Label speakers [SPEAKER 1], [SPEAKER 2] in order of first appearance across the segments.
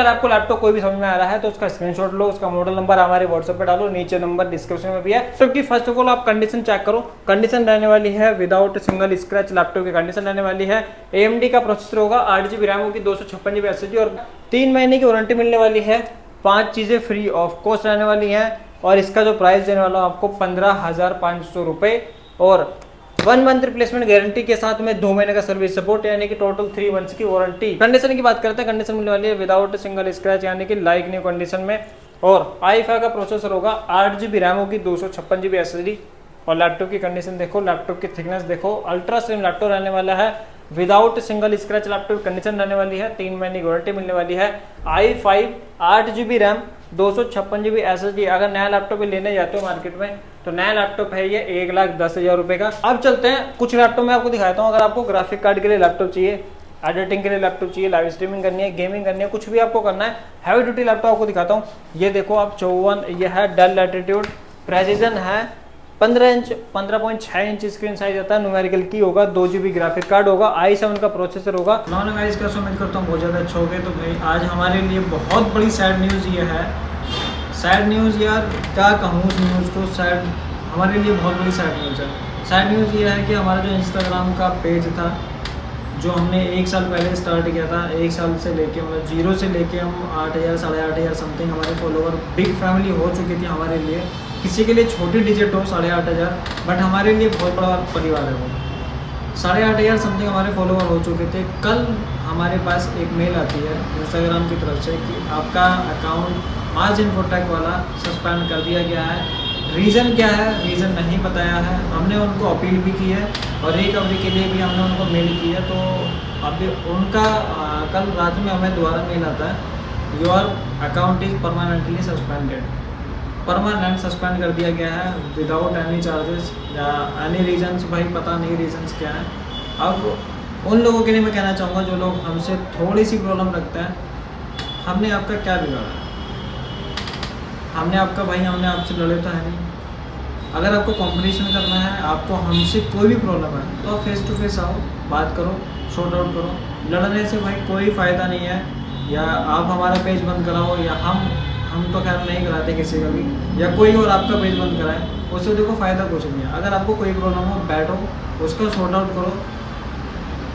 [SPEAKER 1] आपको लैपटॉप कोई भी समझ में आ रहा है तो उसका स्क्रीनशॉट लो, उसका मॉडल नंबर हमारे व्हाट्सएप पे डालो, नीचे नंबर डिस्क्रिप्शन में भी है। लैपटॉप की फर्स्ट ऑफ ऑल आप कंडीशन चेक करो। कंडीशन रहने वाली है विदाउट सिंगल स्क्रैच। लैपटॉप की कंडीशन रहने वाली है AMD का प्रोसेसर होगा, 8GB रैम होगी, 256GB SSD और 3 महीने की वारंटी मिलने वाली है। 5 चीजें फ्री ऑफ कॉस्ट रहने वाली हैं और इसका जो प्राइस देने वाला हूँ आपको 15,500 रुपये और 1 मंथ रिप्लेसमेंट गारंटी के साथ में 2 महीने का सर्विस सपोर्ट, यानी कि टोटल 3 मंथ्स की वारंटी। कंडीशन की बात करते हैं, कंडीशन मिलने वाली है विदाउट सिंगल स्क्रैच यानी कि लाइक न्यू कंडीशन में और i5 का प्रोसेसर होगा, 8GB रैम होगी, 256GB SSD और लैपटॉप की कंडीशन देखो, लैपटॉप की थिकनेस देखो, अल्ट्रा स्लिम लैपटॉप रहने वाला है, without single scratch laptop condition रहने वाली है, 3 महीने की वारंटी मिलने वाली है, i5 8GB RAM 256GB SSD। अगर नया लैपटॉप लेने जाते हो मार्केट में तो नया लैपटॉप है ये 1,10,000 रुपए का। अब चलते हैं कुछ लैपटॉप में आपको दिखाता हूँ। अगर आपको ग्राफिक कार्ड के लिए लैपटॉप चाहिए, एडिटिंग के लिए लैपटॉप चाहिए, लाइव स्ट्रीमिंग करनी है, गेमिंग करनी है, कुछ भी आपको करना है, हैवी ड्यूटी लैपटॉप आपको दिखाता हूँ। ये देखो आप 54, ये है डेल लैटिट्यूड, प्रेसिजन है, 15 इंच 15.6 इंच स्क्रीन साइज आता है, न्यूमेरिकल की होगा, 2GB ग्राफिक कार्ड होगा, i7 का प्रोसेसर होगा। नॉन गाइस का उम्मीद करता हूँ बहुत ज़्यादा अच्छा हो गया। तो भाई आज हमारे लिए बहुत बड़ी सैड न्यूज़ ये है, सैड न्यूज़ यार क्या कहूँ उस न्यूज़ को, सैड हमारे लिए बहुत बड़ी सैड न्यूज़ है। सैड न्यूज़ ये है कि हमारा जो इंस्टाग्राम का पेज था जो हमने 1 साल पहले स्टार्ट किया था, 1 साल से लेके मतलब 0 से लेके हम 8,000 8,500 समथिंग हमारे फॉलोवर, बिग फैमिली हो चुकी थी हमारे लिए। किसी के लिए छोटी डिजिट हो 8,500, बट हमारे लिए बहुत बड़ा परिवार है वो। 8,500 समथिंग हमारे फॉलोवर हो चुके थे। कल हमारे पास एक मेल आती है इंस्टाग्राम की तरफ से कि आपका अकाउंट आज इन्फोटेक वाला सस्पेंड कर दिया गया है। रीज़न क्या है, रीज़न नहीं बताया है। हमने उनको अपील भी की है और रिकवरी के लिए भी हमने उनको मेल की है। तो अभी उनका कल रात में हमें दोबारा मेल आता है, your account is permanently suspended. Permanent suspend कर दिया गया है विदाउट एनी चार्जेस या एनी रीजन्स। भाई पता नहीं रीजन्स क्या है। अब उन लोगों के लिए मैं कहना चाहूँगा जो लोग हमसे थोड़ी सी प्रॉब्लम रखते हैं, हमने आपका क्या बिगाड़ा है? हमने आपसे लड़े तो है नहीं। अगर आपको कंपटीशन करना है, आपको हमसे कोई भी प्रॉब्लम है तो आप फेस टू फेस आओ, बात करो, शॉर्ट आउट करो। लड़ने से भाई कोई फ़ायदा नहीं है। या आप हमारा पेज बंद कराओ या हम तो खैर नहीं कराते किसी का भी, या कोई और आपका पेज बंद कराए, उससे देखो फ़ायदा कुछ नहीं है। अगर आपको कोई प्रॉब्लम हो, बैठो, उसका शॉर्ट आउट करो।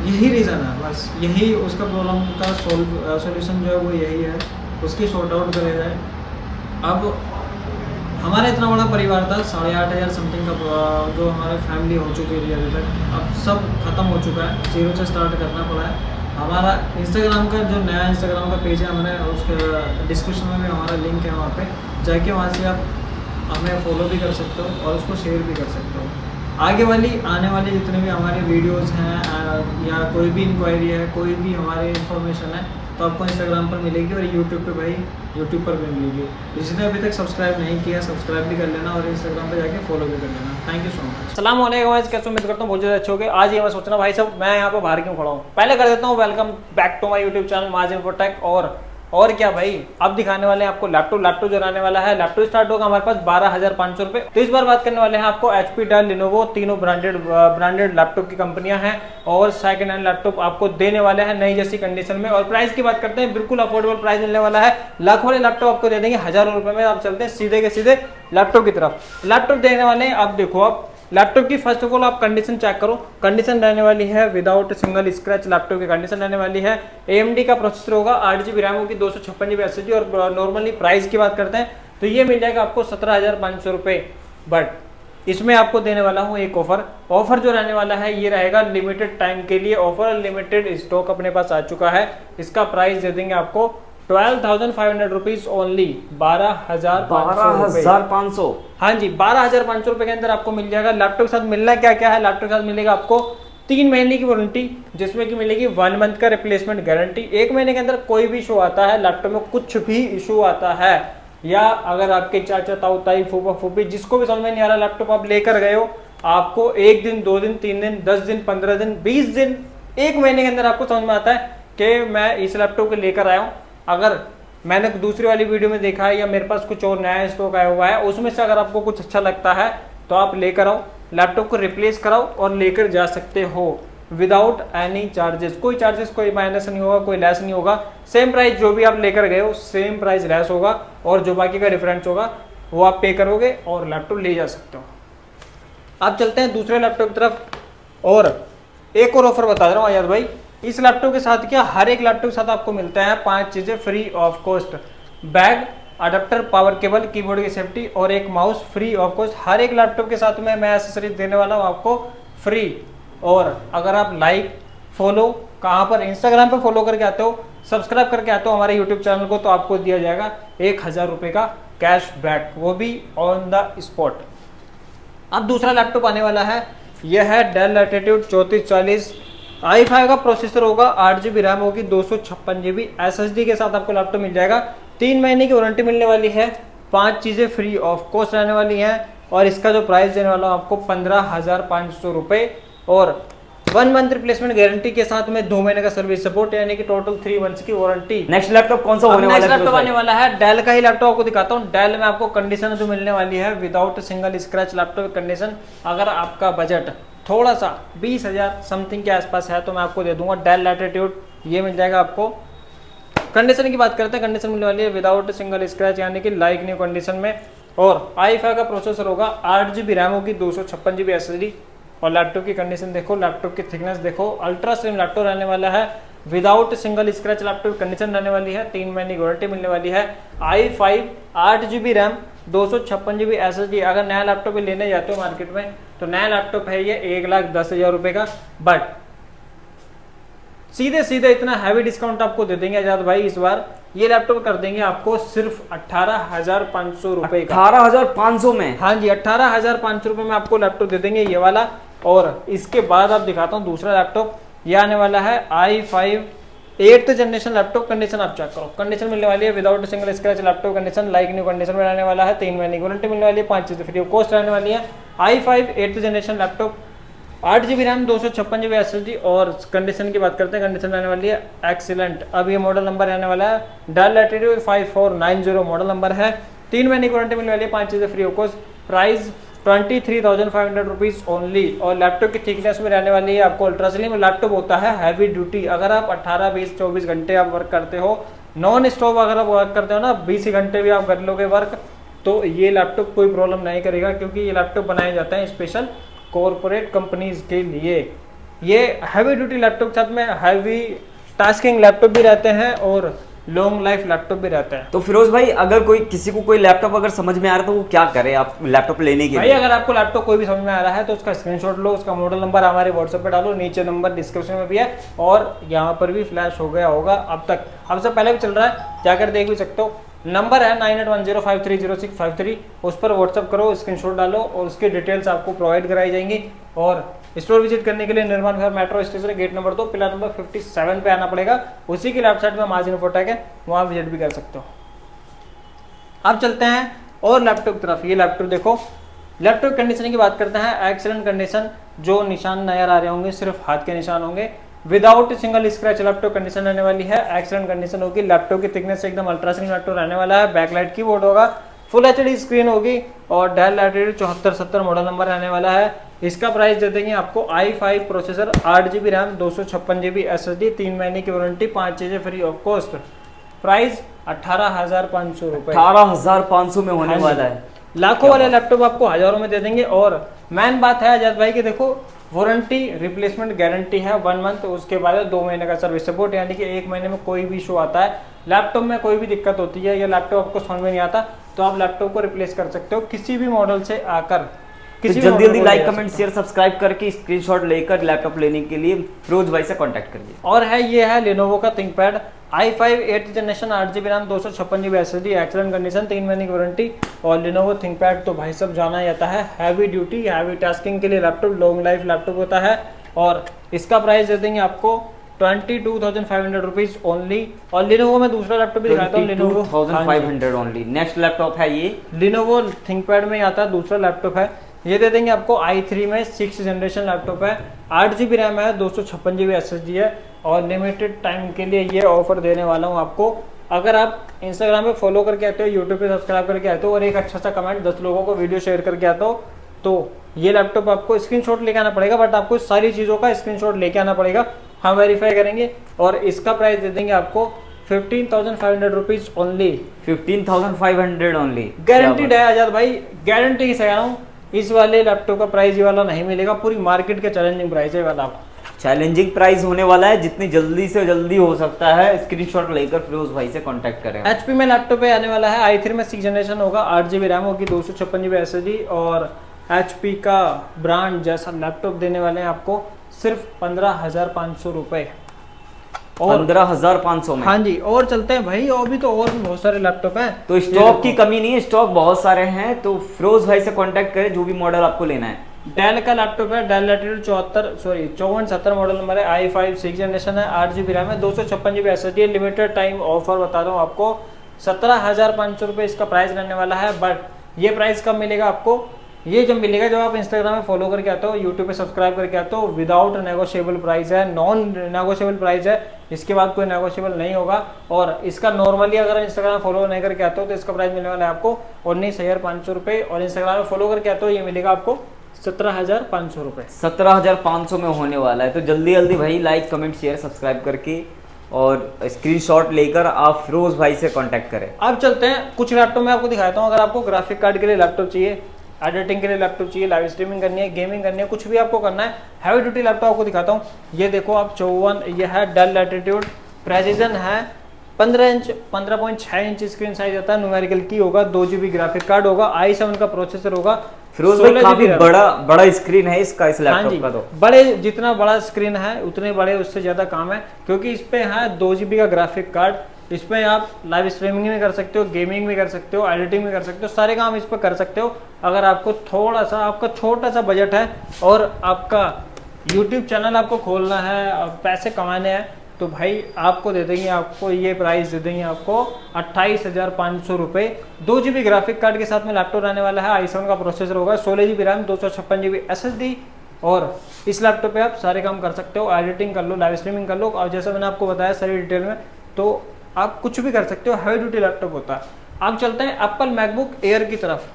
[SPEAKER 1] यही रीज़न है बस, यही उसका प्रॉब्लम का सोल्यूशन जो है वो यही है, उसकी शॉर्ट आउट करे जाए। अब हमारा इतना बड़ा परिवार था, 8,500 समथिंग का जो हमारे फैमिली हो चुकी थी अभी तक, अब सब खत्म हो चुका है, 0 से स्टार्ट करना पड़ा है। हमारा इंस्टाग्राम का जो नया इंस्टाग्राम का पेज है, हमारे उसके डिस्क्रिप्शन में भी हमारा लिंक है, वहाँ पे जाके वहाँ से आप हमें फॉलो भी कर सकते हो और उसको शेयर भी कर सकते हो। आने वाली जितने भी हमारे वीडियोस हैं या कोई भी इंक्वायरी है, कोई भी हमारी इन्फॉर्मेशन है तो आपको इंस्टाग्राम पर मिलेगी और यूट्यूब पे भाई यूट्यूब पर भी मिलेगी। जिसने अभी तक सब्सक्राइब नहीं किया, सब्सक्राइब भी कर लेना और इंस्टाग्राम पे जाके फॉलो भी कर लेना। Thank you so much. सलाम वालेकुम, कैसे उम्मीद करता हूँ बहुत ज़्यादा अच्छे हो गए। आज ये मैं सोचना भाई साहब मैं यहाँ पे बाहर क्यों खड़ा हूँ। पहले कर देता हूँ welcome back to my YouTube channel Maaz Infotech. और क्या भाई, अब दिखाने वाले हैं आपको लैपटॉप जो रहने वाला है। लैपटॉप स्टार्ट होगा हमारे पास 12,500 रुपये। तो इस बार बात करने वाले हैं आपको HP, डेल, लिनोवो, तीनों ब्रांडेड लैपटॉप की कंपनियां हैं और सेकंड हैंड लैपटॉप आपको देने वाले हैं नई जैसी कंडीशन में। और प्राइस की बात करते हैं, बिल्कुल अफोर्डेबल प्राइस मिलने वाला है। लाखों वाले लैपटॉप आपको दे देंगे हजारों रुपए में। आप चलते हैं सीधे के सीधे लैपटॉप की तरफ। लैपटॉप देने वाले हैं, आप देखो, आप लैपटॉप की फर्स्ट ऑफ ऑल आप कंडीशन चेक करो। कंडीशन रहने वाली है विदाउट सिंगल स्क्रैच। लैपटॉप की कंडीशन रहने वाली है AMD का प्रोसेसर होगा, 8GB रैम होगी, 256GB SSD और नॉर्मली प्राइस की बात करते हैं तो ये मिल जाएगा आपको 17,500 रुपये। बट इसमें आपको देने वाला हूँ एक ऑफर जो रहने वाला है ये रहेगा लिमिटेड टाइम के लिए। ऑफर लिमिटेड स्टॉक अपने पास आ चुका है। इसका प्राइस दे देंगे आपको 12,500 रुपीज ओनली, 12,500। हाँ जी, 12,500 रुपए के अंदर आपको मिल जाएगा। लैपटॉप के साथ मिलना क्या क्या है, लैपटॉप के साथ मिलेगा आपको 3 महीने की वारंटी, जिसमें कि मिलेगी 1 मंथ का रिप्लेसमेंट गारंटी। 1 महीने के अंदर कोई भी इशू आता है, लैपटॉप में कुछ भी इशू आता है, या अगर आपके चाचा ताऊ ताई फूफा फूफी जिसको भी समझ में नहीं आ रहा लैपटॉप आप लेकर गए हो, आपको 1 दिन 2 दिन 3 दिन 10 दिन 15 दिन 20 दिन 1 महीने के अंदर आपको समझ में आता है कि मैं इस लैपटॉप को लेकर आया हूँ। अगर मैंने दूसरी वाली वीडियो में देखा है या मेरे पास कुछ और नया स्टॉक आया हुआ है, उसमें से अगर आपको कुछ अच्छा लगता है तो आप लेकर आओ, लैपटॉप को रिप्लेस कराओ और लेकर जा सकते हो। विदाउट एनी चार्जेस, कोई चार्जेस कोई माइनस नहीं होगा, कोई लेस नहीं होगा। सेम प्राइस जो भी आप लेकर गए हो सेम प्राइस लेस होगा और जो बाकी का डिफरेंस होगा वो आप पे करोगे और लैपटॉप ले जा सकते हो। आप चलते हैं दूसरे लैपटॉप की तरफ और एक और ऑफर बता रहा हूँ आजाद भाई। इस लैपटॉप के साथ क्या, हर एक लैपटॉप के साथ आपको मिलता है 5 चीजें free of cost. Bag, adapter, power cable, keyboard की सेफ्टी और एक माउस फ्री ऑफ कॉस्ट। हर एक लैपटॉप के साथ में मैं एसेसरीज देने वाला हूँ आपको फ्री। और अगर आप लाइक फॉलो कहाँ पर, इंस्टाग्राम पर फॉलो करके आते हो, सब्सक्राइब करके आते हो हमारे यूट्यूब चैनल को, तो आपको दिया जाएगा 1000 रुपये का कैश बैक, वो भी ऑन द स्पॉट। अब दूसरा लैपटॉप आने वाला है, यह है डेल लैटिट्यूड 3440। i5 का प्रोसेसर होगा, 8 GB रैम होगी, 256 GB SSD के साथ आपको लैपटॉप मिल जाएगा। 3 महीने की वारंटी मिलने वाली है, 5 चीज़ें फ्री ऑफ कॉस्ट रहने वाली हैं और इसका जो प्राइस देने वाला हूँ आपको 15,500 रुपये और 1 मंथ रिप्लेसमेंट गारंटी के साथ में 2 महीने का सर्विस सपोर्ट, यानी कि टोटल 3 मंथ्स की वारंटी।
[SPEAKER 2] नेक्स्ट लैपटॉप कौन सा होने वाला है?
[SPEAKER 1] नेक्स्ट लैपटॉप आने वाला है डेल का ही लैपटॉप आपको दिखाता हूँ। डेल में आपको कंडीशन जो मिलने वाली है without single scratch laptop condition. अगर आपका बजट थोड़ा सा 20,000 समथिंग के आसपास है तो मैं आपको दे दूंगा डेल लैटिट्यूड, ये मिल जाएगा आपको। कंडीशन की बात करते हैं, कंडीशन मिलने वाली है विदाउट सिंगल स्क्रैच यानी कि लाइक न्यू कंडीशन में। और i5 का प्रोसेसर होगा, 8 GB रैम होगी, 256 GB SSD और लैपटॉप की कंडीशन देखो, लैपटॉप की थिकनेस देखो, अल्ट्रा स्लिम लैपटॉप रहने वाला है, without single scratch laptop condition रहने वाली है, 3 महीने की वारंटी मिलने वाली है। i5 8 GB RAM, 256 GB SSD। अगर नया लैपटॉप लेने जाते हो मार्केट में तो नया लैपटॉप है ये 1,10,000 रुपये का, बट सीधे सीधे इतना हैवी डिस्काउंट आपको दे देंगे आजाद भाई। इस बार ये लैपटॉप कर देंगे आपको सिर्फ 18,500 रुपए का।
[SPEAKER 2] 18,500 में?
[SPEAKER 1] हाँ जी, 18,500 रुपए में आपको लैपटॉप दे देंगे ये वाला। और इसके बाद आप दिखाता हूँ दूसरा लैपटॉप, ये आने वाला है i5 8th generation laptop. Condition आप चेक करो, कंडीशन मिलने वाली है without single scratch laptop condition, like new condition में रहने वाला है, 3 महीने की वारंटी मिलने वाली है, 5 चीजें फ्री ऑफ कॉस्ट रहने वाली है। i5 8th generation laptop, 8 GB RAM, 256 GB SSD और कंडीशन की बात करते हैं, कंडीशन रहने वाली है एक्सीलेंट। अब ये मॉडल नंबर रहने वाला है डेल लैटिट्यूड 5490 मॉडल नंबर है, 3 महीने की वारंटी मिलने वाली है, 5 चीजें free of cost, price 23,500 rupees only. और लैपटॉप की थिकनेस में रहने वाली है आपको अल्ट्रा स्लिम लैपटॉप होता है, हैवी ड्यूटी। अगर आप 18, 20, 24 घंटे आप वर्क करते हो नॉन स्टॉप, अगर आप वर्क करते हो ना 20 घंटे भी आप कर लोगे वर्क, तो ये लैपटॉप कोई प्रॉब्लम नहीं करेगा, क्योंकि ये लैपटॉप बनाए जाते हैं स्पेशल कॉर्पोरेट कंपनीज के लिए। ये हैवी ड्यूटी लैपटॉप के साथ में हैवी टास्किंग लैपटॉप भी रहते हैं और लॉन्ग लाइफ लैपटॉप भी रहता है।
[SPEAKER 2] तो फिरोज भाई, अगर कोई किसी को कोई लैपटॉप अगर समझ में आ रहा है तो वो क्या करे आप लैपटॉप लेने के
[SPEAKER 1] भाई
[SPEAKER 2] लिए?
[SPEAKER 1] अगर आपको लैपटॉप कोई भी समझ में आ रहा है तो उसका स्क्रीनशॉट लो, उसका मॉडल नंबर हमारे व्हाट्सएप पे डालो, नीचे नंबर डिस्क्रिप्शन में भी है और यहाँ पर भी फ्लैश हो गया होगा अब तक, हमसे पहले भी चल रहा है, जाकर देख भी सकते हो। नंबर है 9810530653, उस पर व्हाट्सअप करो, स्क्रीनशॉट डालो और उसकी डिटेल्स आपको प्रोवाइड कराई जाएंगी। और स्टोर विजिट करने के लिए निर्माण घर metro station gate number 2 pillar number 57 पे आना पड़ेगा। उसी की लेफ्ट साइड में मार्जिन फोटैक है, वहाँ विजिट भी कर सकते हो। अब चलते हैं और लैपटॉप की तरफ। ये लैपटॉप देखो, लैपटॉप कंडीशन की बात करते हैं, एक्सीलेंट कंडीशन, जो निशान नजर आ रहे होंगे सिर्फ हाथ के निशान होंगे, without single scratch laptop condition रहने वाली है, एक्सीलेंट कंडीशन होगी। लैपटॉप की थिकनेस एकदम अल्ट्रा स्लिम लैपटॉप रहने वाला है, बैकलाइट कीबोर्ड होगा, फुल एचडी स्क्रीन होगी और डेल लैटिट्यूड 7470 मॉडल नंबर रहने वाला है। इसका प्राइस दे देंगे आपको i5 processor, 8 GB RAM, 256 GB SSD, 3 महीने की वारंटी, 5 चीजें फ्री ऑफ कॉस्ट, प्राइस 18,500 रुपए।
[SPEAKER 2] 18,500 में होने वाला है।
[SPEAKER 1] लाखों वाले लैपटॉप आपको हजारों में दे देंगे। और मेन बात है आजाद भाई कि देखो, वारंटी रिप्लेसमेंट गारंटी है 1 मंथ, उसके बाद 2 महीने का सर्विस सपोर्ट, यानी कि 1 महीने में कोई भी इशू आता है, लैपटॉप में कोई भी दिक्कत होती है या लैपटॉप आपको समझ में नहीं आता, तो आप लैपटॉप को रिप्लेस कर सकते हो किसी भी मॉडल से आकर।
[SPEAKER 2] तो जल्दी जल्दी लाइक कमेंट शेयर सब्सक्राइब करके स्क्रीनशॉट लेकर लैपटॉप लेने के लिए फिरोज भाई से कांटेक्ट करिए।
[SPEAKER 1] और है ये है लेनोवो का ThinkPad, i5 8th generation, 8 GB RAM, 256 GB SSD, excellent condition, 3 महीने की वारंटी। और लेनोवो थिंकपैड तो भाई सब जाना जाता है हैवी ड्यूटी, हैवी टास्किंग के लिए लैपटॉप, लॉन्ग लाइफ लैपटॉप होता है। और इसका प्राइस दे देंगे आपको 22,500 रुपीज ओनली। और लिनोवो में दूसरा लैपटॉप भी दिखाता हूँ, लिनोवो
[SPEAKER 2] 22,500 ओनली। नेक्स्ट लैपटॉप है ये
[SPEAKER 1] लिनोवो थिंकपैड में आता है, दूसरा लैपटॉप है, ये दे देंगे आपको i3 में 6th जनरेशन लैपटॉप है, 8 GB रैम है, 256 GB SSD है। और लिमिटेड टाइम के लिए ये ऑफर देने वाला हूँ आपको। अगर आप इंस्टाग्राम पे फॉलो करके आते हो, यूट्यूब पे सब्सक्राइब करके आते हो और एक अच्छा सा कमेंट 10 लोगों को वीडियो शेयर करके आते हो, तो ये लैपटॉप आपको स्क्रीनशॉट लेके आना पड़ेगा, बट आपको सारी चीज़ों का स्क्रीनशॉट लेके आना पड़ेगा, हम वेरीफाई करेंगे और इसका प्राइस दे देंगे आपको 15,500 रुपीज ओनली।
[SPEAKER 2] 15,500 ओनली,
[SPEAKER 1] गारंटीड है आजाद भाई, गारंटी की से कह रहा हूँ, इस वाले लैपटॉप का प्राइस ये वाला नहीं मिलेगा, पूरी मार्केट का चैलेंजिंग प्राइस है ये वाला।
[SPEAKER 2] चैलेंजिंग प्राइस होने वाला है, जितनी जल्दी से जल्दी हो सकता है स्क्रीनशॉट लेकर फिरोज भाई से कांटेक्ट करें।
[SPEAKER 1] HP में लैपटॉप पे आने वाला है, i3 में 6 जनरेशन होगा, 8 GB रैम होगी, 256 GB SSD और HP का ब्रांड जैसा लैपटॉप देने वाले हैं आपको सिर्फ 15,500 रुपए और
[SPEAKER 2] 15,500 में।
[SPEAKER 1] हाँ जी, और चलते हैं भाई, और भी तो और भी बहुत सारे लैपटॉप हैं,
[SPEAKER 2] तो स्टॉक की कमी नहीं है, स्टॉक बहुत सारे हैं, तो फिरोज भाई से कांटेक्ट करें जो भी मॉडल आपको लेना है।
[SPEAKER 1] डेल का लैपटॉप है, डेल लैटिट्यूड 5470 मॉडल नंबर है, i5 6 जनरेशन है, 8 GB रैम है, 256 GB SSD, limited time offer बता रहा हूँ आपको, 17,500 रुपये इसका प्राइस रहने वाला है। बट ये प्राइस कब मिलेगा आपको, ये जब मिलेगा जब आप इंस्टाग्राम में फॉलो करके आते हो, यूट्यूब पे सब्सक्राइब करके आते हो, विदाउट नेगोशिएबल प्राइस है, नॉन नेगोशिएबल प्राइस है, इसके बाद कोई नेगोशिएबल नहीं होगा। और इसका नॉर्मली अगर इंस्टाग्राम फॉलो नहीं करके आते हो तो इसका प्राइस मिलने वाला है आपको 19,500 रुपये, और इंस्टाग्राम में फॉलो करके आते हो ये मिलेगा आपको 17,500 रुपये।
[SPEAKER 2] 17,500 में होने वाला है, तो जल्दी जल्दी भाई लाइक कमेंट शेयर सब्सक्राइब करके और स्क्रीनशॉट लेकर आप फिरोज भाई से कांटेक्ट करें।
[SPEAKER 1] अब चलते हैं कुछ लैपटॉप मैं आपको दिखाता हूँ। अगर आपको ग्राफिक कार्ड के लिए लैपटॉप चाहिए, एडिटिंग के लिए लैपटॉप चाहिए, लाइव स्ट्रीमिंग करनी है, गेमिंग करनी है, कुछ भी आपको करना है, हैवी ड्यूटी लैपटॉप आपको दिखाता हूँ। ये देखो आप 54, ये है डेल लैटिट्यूड, प्रेसिजन है, 15 इंच 15.6 इंच स्क्रीन साइज आता है, न्यूमेरिकल की होगा, 2 GB ग्राफिक कार्ड होगा, i7 का प्रोसेसर होगा,
[SPEAKER 2] फिरोज भाई काफी बड़ा स्क्रीन है इसका, इस लैपटॉप का। तो
[SPEAKER 1] बड़े जितना बड़ा स्क्रीन है उतने बड़े उससे ज्यादा काम है, क्योंकि इस पे है 2 GB का ग्राफिक कार्ड, इसमें आप लाइव स्ट्रीमिंग भी कर सकते हो, गेमिंग भी कर सकते हो, एडिटिंग भी कर सकते हो, सारे काम इस पर कर सकते हो। अगर आपको थोड़ा सा, आपका छोटा सा बजट है और आपका यूट्यूब चैनल आपको खोलना है, पैसे कमाने हैं, तो भाई आपको दे देंगे, आपको ये प्राइस दे देंगे आपको 28,500 रुपये। 2 GB ग्राफिक कार्ड के साथ में लैपटॉप रहने वाला है, i7 का प्रोसेसर होगा, 16 GB रैम, 256 GB SSD, और इस लैपटॉप पे आप सारे काम कर सकते हो, एडिटिंग कर लो, लाइव स्ट्रीमिंग कर लो, और जैसा मैंने आपको बताया सारी डिटेल में, तो आप कुछ भी कर सकते हो, हैवी ड्यूटी लैपटॉप होता है। अब चलते हैं एप्पल मैकबुक एयर की तरफ।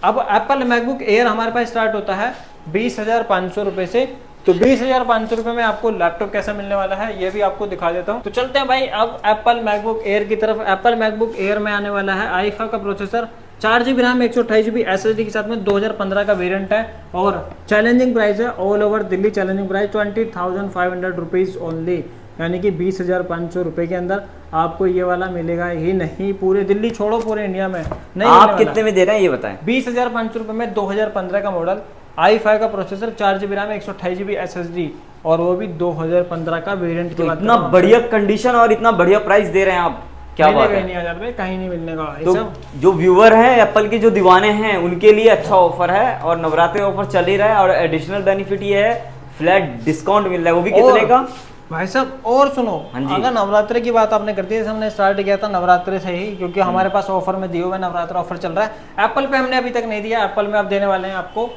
[SPEAKER 1] अब एप्पल मैकबुक एयर हमारे पास स्टार्ट होता है 20,500 रुपये से, तो 20,500 रुपये में आपको लैपटॉप कैसा मिलने वाला है ये भी आपको दिखा देता हूँ। तो चलते हैं भाई अब एप्पल मैकबुक एयर की तरफ। एप्पल मैकबुक एयर में आने वाला है i5 का processor, 4 GB RAM, 128 GB SSD के साथ में, 2015 का वेरिएंट है, और चैलेंजिंग प्राइस है, all over Delhi challenging price 20,500 rupees only, यानी कि 20,500 रुपये के अंदर आपको ये वाला मिलेगा ही नहीं, पूरे दिल्ली छोड़ो पूरे इंडिया में नहीं।
[SPEAKER 2] आप कितने में दे रहे हैं ये बताएं।
[SPEAKER 1] 20,500 रुपये में 2015 का मॉडल, i5 का processor, 4 GB RAM, 128 GB SSD, और वो भी 2015 का वेरिएंट के बाद।
[SPEAKER 2] इतना बढ़िया कंडीशन और इतना बढ़िया प्राइस दे रहे हैं आप, क्या बात है।
[SPEAKER 1] नहीं हजार कहीं नहीं मिलने का।
[SPEAKER 2] तो जो व्यूअर हैं, एप्पल के जो दीवाने हैं, उनके लिए अच्छा ऑफर है, और नवरात्रि ऑफर चल ही रहा है, और एडिशनल बेनिफिट ये है फ्लैट डिस्काउंट मिल रहा है, वो भी कितने का
[SPEAKER 1] भाई साहब। और सुनो, अगर नवरात्रि की बात आपने कर दी, जैसे हमने स्टार्ट किया था नवरात्रि से ही, क्योंकि हमारे पास ऑफर में दिए हुए नवरात्रि ऑफर चल रहा है। एप्पल पे हमने अभी तक नहीं दिया, एप्पल में आप देने वाले हैं आपको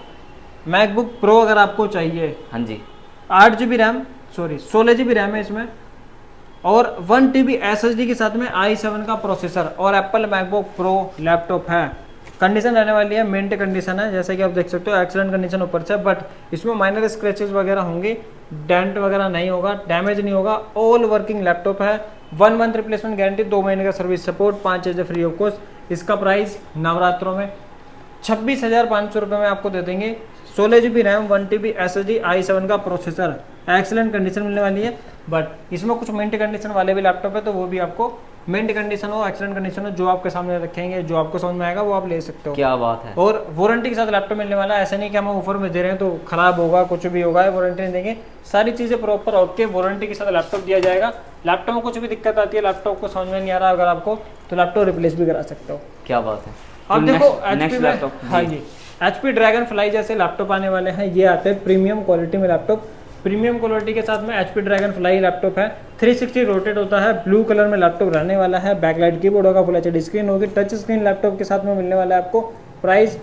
[SPEAKER 1] मैकबुक प्रो, अगर आपको चाहिए,
[SPEAKER 2] हाँ जी,
[SPEAKER 1] 8 GB रैम, 16 GB रैम है इसमें, और 1 TB SSD के साथ में i7 का प्रोसेसर, और एप्पल मैकबुक प्रो लैपटॉप है। कंडीशन रहने वाली है मिंट कंडीशन है, जैसे कि आप देख सकते हो, एक्सीलेंट कंडीशन ऊपर से, बट इसमें माइनर स्क्रैचेस वगैरह होंगे, डेंट वगैरह नहीं होगा, डैमेज नहीं होगा, ऑल वर्किंग लैपटॉप है, 1 मंथ रिप्लेसमेंट गारंटी, 2 महीने का सर्विस सपोर्ट, 5 हज़ार फ्री ऑफ कॉस्ट। इसका प्राइस नवरात्रों में 26,500 रुपये में आपको दे देंगे, 16 GB RAM, 1 TB SSD, i7 का प्रोसेसर, एक्सीलेंट कंडीशन मिलने वाली है। बट इसमें कुछ मिंट कंडीशन वाले भी लैपटॉप है, तो वो भी आपको मिंट कंडीशन हो, एक्सीलेंट कंडीशन हो, जो आपके सामने रखेंगे, जो आपको समझ में आएगा वो आप ले सकते हो।
[SPEAKER 2] क्या बात है।
[SPEAKER 1] और वारंटी के साथ लैपटॉप मिलने वाला है, ऐसा नहीं कि हम ऑफर में दे रहे हैं तो खराब होगा, कुछ भी होगा, वारंटी नहीं देंगे, सारी चीज़ें प्रॉपर ओके वारंटी के साथ लैपटॉप दिया जाएगा। लैपटॉप में कुछ भी दिक्कत आती है, लैपटॉप को समझ में नहीं आ रहा अगर आपको, तो लैपटॉप रिप्लेस भी करा सकते हो।
[SPEAKER 2] क्या बात है।
[SPEAKER 1] अब देखो
[SPEAKER 2] नेक्स्ट लैपटॉप,
[SPEAKER 1] हाँ जी, HP ड्रैगन फ्लाई जैसे लैपटॉप आने वाले हैं, ये आते हैं प्रीमियम क्वालिटी में लैपटॉप। प्रीमियम क्वालिटी के साथ में HP ड्रैगन फ्लाई लैपटॉप है, 360 रोटेट होता है, ब्लू कलर में लैपटॉप रहने वाला है, बैकलाइट कीबोर्ड होगा, फुल HD स्क्रीन होगी, टच स्क्रीन लैपटॉप के साथ में मिलने वाला है आपको। Price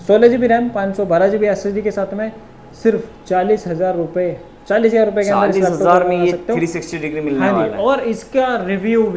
[SPEAKER 1] 16 GB RAM, 512 GB SSD के साथ में, सिर्फ 40,000 रुपये, 40,000 रुपये के अंदर
[SPEAKER 2] 40,000 में ये 360 डिग्री मिलने वाला है।
[SPEAKER 1] और इसका रिव्यू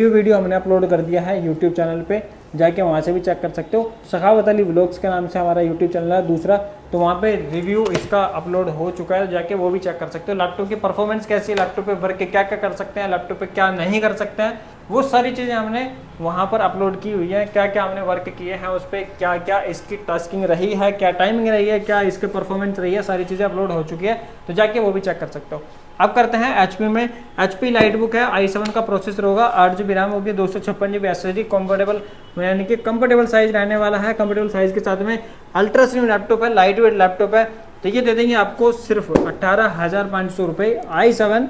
[SPEAKER 1] वीडियो हमने अपलोड कर दिया है यूट्यूब चैनल पे, जाके वहाँ से भी चेक कर सकते हो। सखावत अली व्लॉग्स के नाम से हमारा यूट्यूब चैनल है दूसरा, तो वहाँ पे रिव्यू इसका अपलोड हो चुका है, जाके वो भी चेक कर सकते हो। लैपटॉप की परफॉर्मेंस कैसी है, लैपटॉप पे वर्क क्या क्या कर सकते हैं, लैपटॉप पे क्या नहीं कर सकते हैं, वो सारी चीज़ें हमने वहाँ पर अपलोड की हुई है। क्या क्या हमने वर्क किए हैं उस पर, क्या क्या इसकी टास्किंग रही है, क्या टाइमिंग रही है, क्या इसकी परफॉर्मेंस रही है, सारी चीज़ें अपलोड हो चुकी है, तो जाके वो भी चेक कर सकते हो। अब करते हैं HP में। HP लाइटबुक है, i7 का प्रोसेसर होगा, 8 GB रैम होगी, 256 GB SSD, कंफर्टेबल यानी कि कंफर्टेबल साइज रहने वाला है। कंफर्टेबल साइज के साथ में अल्ट्रा स्लिम लैपटॉप है, लाइट वेट लैपटॉप है, तो ये दे देंगे आपको सिर्फ 18,500 रुपये। i7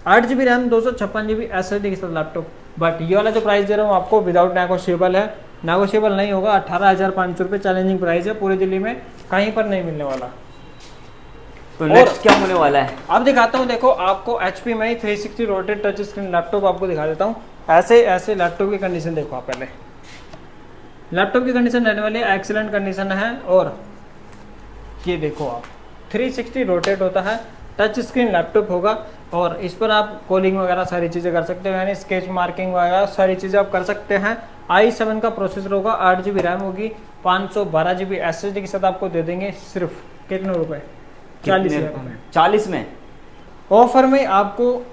[SPEAKER 1] 8 GB RAM, 256 GB SSD के साथ लैपटॉप। बट ये वाला जो प्राइस दे रहा हूँ आपको विदाउट नेगोशिएबल है, नेगोशिएबल नहीं होगा। 18,500 रुपये चैलेंजिंग प्राइस है, पूरी दिल्ली में कहीं पर नहीं मिलने वाला।
[SPEAKER 2] तो नेक्स्ट क्या होने वाला है?
[SPEAKER 1] अब दिखाता हूँ, देखो आपको HP में ही 360 रोटेट टच स्क्रीन लैपटॉप आपको दिखा देता हूँ। ऐसे लैपटॉप की कंडीशन देखो आप पहले। लैपटॉप की कंडीशन रहने वाली है, एक्सीलेंट कंडीशन है। और ये देखो आप 360 रोटेट होता है, टच स्क्रीन लैपटॉप होगा, और इस पर आप कॉलिंग वगैरह सारी चीज़ें कर सकते हो, यानी स्केच मार्किंग वगैरह सारी चीज़ें आप कर सकते हैं। i7 का प्रोसेसर होगा, 8 GB रैम होगी, 512 GB SSD के साथ आपको दे देंगे सिर्फ कितने रुपए?
[SPEAKER 2] 40 में।
[SPEAKER 1] ऑफर में आपको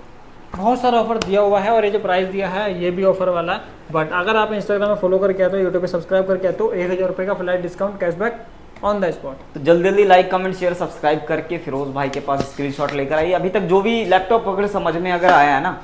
[SPEAKER 1] बहुत सारा ऑफर दिया हुआ है, और ये जो प्राइस दिया है ये भी ऑफर वाला है। बट अगर आप इंस्टाग्राम में फॉलो करके आते हो, यूट्यूब पे सब्सक्राइब करके आते हो, 1000 रुपये का flat discount cashback on the spot.
[SPEAKER 2] तो जल्दी जल्दी लाइक कमेंट शेयर सब्सक्राइब करके फिरोज भाई के पास स्क्रीनशॉट लेकर आइए। अभी तक जो भी लैपटॉप अगर समझ में अगर आया है ना,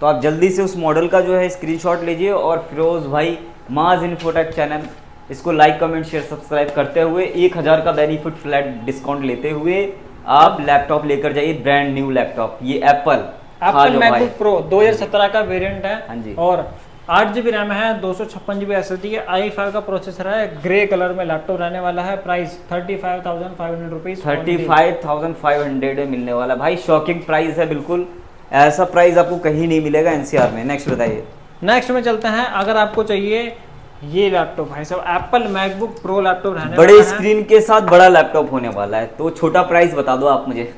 [SPEAKER 2] तो आप जल्दी से उस मॉडल का जो है स्क्रीनशॉट लीजिए, और फिरोज भाई माज इन्फोटेक चैनल इसको लाइक कमेंट शेयर सब्सक्राइब करते हुए 1000 का बेनिफिट फ्लैट डिस्काउंट लेते हुए आप लैपटॉप लेकर जाइए, ब्रांड न्यू लैपटॉप। ये एप्पल
[SPEAKER 1] मैकबुक प्रो 2017 का वेरिएंट है।
[SPEAKER 2] हाँ जी।
[SPEAKER 1] और 8 GB रैम है, 256 GB SSD है, i5 का प्रोसेसर है, ग्रे कलर में लैपटॉप रहने वाला है। प्राइस 35,500 रुपीज,
[SPEAKER 2] 35,500 में मिलने वाला। भाई शॉकिंग प्राइस है, बिल्कुल ऐसा प्राइस आपको कहीं नहीं मिलेगा NCR में। नेक्स्ट बताइए।
[SPEAKER 1] नेक्स्ट में चलते हैं। अगर आपको चाहिए ये लैपटॉप भाई साहब, एप्पल मैकबुक प्रो लैपटॉप रहने
[SPEAKER 2] बड़े
[SPEAKER 1] वाला
[SPEAKER 2] स्क्रीन के साथ बड़ा लैपटॉप होने वाला है, तो छोटा प्राइस बता दो आप मुझे।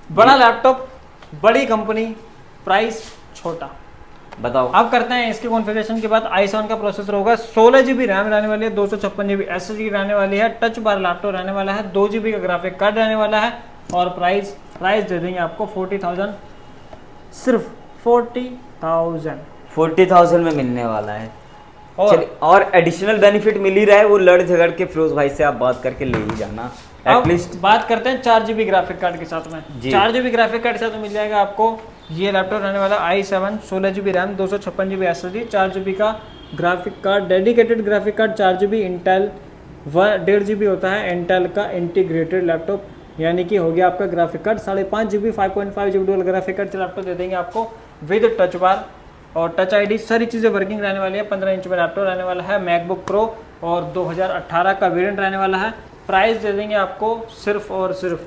[SPEAKER 1] बड़ा लैपटॉप, बड़ी कंपनी, प्राइस छोटा,
[SPEAKER 2] बताओ।
[SPEAKER 1] अब करते हैं इसके कॉन्फ़िगरेशन के बाद। i7 का प्रोसेसर होगा, 16 GB रैम रहने वाली है, 256 GB SSD रहने वाली है, टच बार लैपटॉप रहने वाला है, 2 GB का ग्राफिक कार्ड रहने वाला है, और प्राइस दे देंगे आपको 40,000, सिर्फ 40,000
[SPEAKER 2] में मिलने वाला है। और एडिशनल बेनिफिट मिल ही रहा है, वो लड़ झगड़ के फिरोज भाई से आप बात करके ले ही जाना।
[SPEAKER 1] एटलीस्ट बात करते हैं 4 GB ग्राफिक कार्ड के साथ में। 4 GB ग्राफिक कार्ड के साथ में मिल जाएगा आपको ये लैपटॉप रहने वाला i7, 16 GB RAM, 256 GB SSD, 4 GB का graphic card, dedicated graphic card 4 GB, Intel 1.5 GB होता है इंटेल का इंटीग्रेटेड लैपटॉप, यानी कि हो गया आपका graphic card 5.5 GB, 5.5 GB dual graphic card laptop दे देंगे आपको विद टच बार और टच ID, सारी चीज़ें वर्किंग रहने वाली है। 15 इंच में लैपटॉप रहने वाला है, मैकबुक प्रो, और 2018 का वेरिएंट रहने वाला है। प्राइस दे देंगे आपको सिर्फ और सिर्फ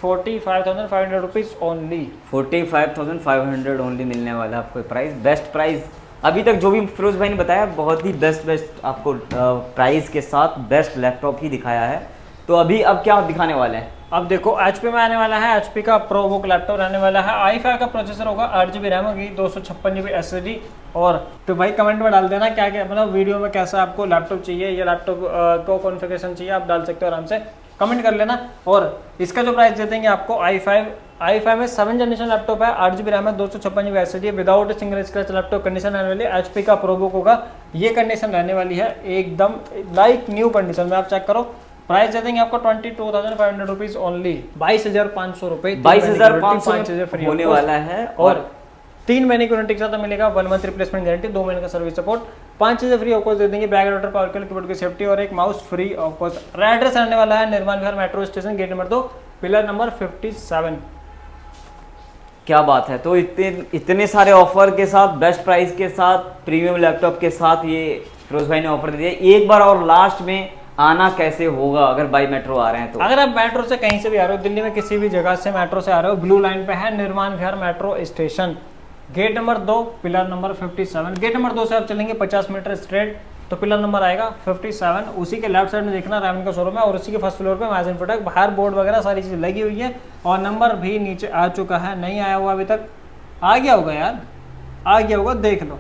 [SPEAKER 1] 45,500 रुपीज़ ओनली।
[SPEAKER 2] 45,500 ओनली मिलने वाला है आपको प्राइस। बेस्ट प्राइस अभी तक जो भी फिरोज भाई ने बताया, बहुत ही बेस्ट आपको प्राइस के साथ बेस्ट लैपटॉप ही दिखाया है। तो अभी अब क्या दिखाने वाले हैं?
[SPEAKER 1] अब देखो HP में आने वाला है, HP का प्रोबुक लैपटॉप रहने वाला है, i5 का प्रोसेसर होगा, 8 GB रैम होगी, 256 GB SSD। और तो भाई कमेंट में डाल देना क्या क्या मतलब वीडियो में कैसा आपको लैपटॉप चाहिए, या लैपटॉप को कॉन्फ़िगरेशन चाहिए, आप डाल सकते हो आराम से, कमेंट कर लेना। और इसका जो प्राइस दे देंगे आपको i5 में 7 जनरेशन लैपटॉप है, 8 GB रैम है, 256 GB SSD, without single scratch laptop condition रहने वाली है। HP का प्रोबुक होगा, ये कंडीशन रहने वाली है एकदम लाइक न्यू कंडीशन में, आप चेक करो। प्राइस दे देंगे आपको 22,500 रुपीज ओनली, 22,500 रुपए,
[SPEAKER 2] 22,500 होने वाला है। और
[SPEAKER 1] 3 महीने की वारंटी के साथ मिलेगा, 1 मंथ रिप्लेसमेंट गारंटी, 2 महीने का सर्विस सपोर्ट, 5 चीजें फ्री ऑफ कॉस्ट दे देंगे, bag router, power cable, keyboard की सेफ्टी और एक mouse free of cost. Address रहने वाला है Nirman Vihar metro station, gate number 2, pillar number 57।
[SPEAKER 2] क्या बात है। तो इतने सारे ऑफर के साथ, बेस्ट प्राइस के साथ, प्रीमियम लैपटॉप के साथ ये फिरोज भाई ने ऑफर दिया। एक बार और लास्ट में आना कैसे होगा अगर बाई मेट्रो आ रहे हैं तो?
[SPEAKER 1] अगर आप मेट्रो से कहीं से भी आ रहे हो, दिल्ली में किसी भी जगह से मेट्रो से आ रहे हो, ब्लू लाइन पे है Nirman Vihar metro station, gate number 2, pillar number 57। Gate number 2 से आप चलेंगे 50 मीटर स्ट्रेट तो पिलर नंबर आएगा 57। उसी के लेफ्ट साइड में देखना रैवन का शोरूम है, और उसी के फर्स्ट फ्लोर पे मैजिन प्रोडक्ट, बाहर बोर्ड वगैरह सारी चीज़ लगी हुई है, और नंबर भी नीचे आ चुका है, नहीं आया हुआ अभी तक, आ गया होगा यार, आ गया होगा, देख लो।